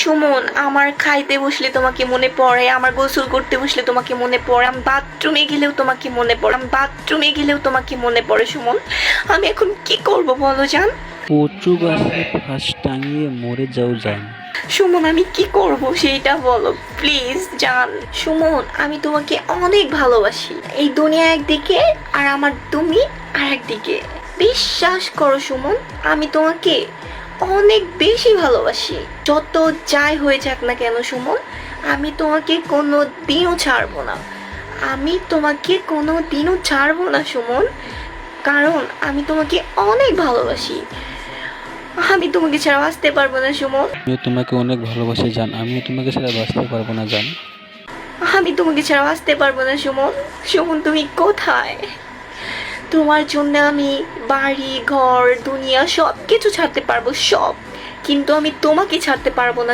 সুমন, আমার খাইতে বসলে তোমাকে মনে পড়ে, আমার গোসল করতে বসলে তোমাকে মনে পড়ে, আমি বাথরুমে গেলেও তোমাকে মনে পড়ে, সুমন। আমি এখন কি করব বলো জান? কচু গাছে ফাঁস টাঙিয়ে মরে যাও জান। সুমন, আমি কি করব সেইটা বলো প্লিজ জান। সুমন, আমি তোমাকে অনেক ভালোবাসি। এই দুনিয়া একদিকে আর আমার তুমি আর একদিকে। বিশ্বাস করো সুমন, আমি তোমাকে অনেক বেশি ভালোবাসি। যত যাই হয়ে যাক না কেন সুমন, আমি তোমাকে কোনো দিনও ছাড়বো না। সুমন, কারণ আমি তোমাকে অনেক ভালোবাসি। আমি তোমাকে ছাড়া বাঁচতে পারবো না সুমন। আমিও তোমাকে অনেক ভালোবাসি জান, আমিও তোমাকে ছাড়া বাঁচতে পারবো না জান। আমি তোমাকে ছাড়া বাঁচতে পারবো না সুমন। সুমন, তুমি কোথায়? তোমার জন্য আমি বাড়ি ঘর দুনিয়া সব কিছু ছাড়তে পারবো, সব। কিন্তু আমি তোমাকে ছাড়তে পারবো না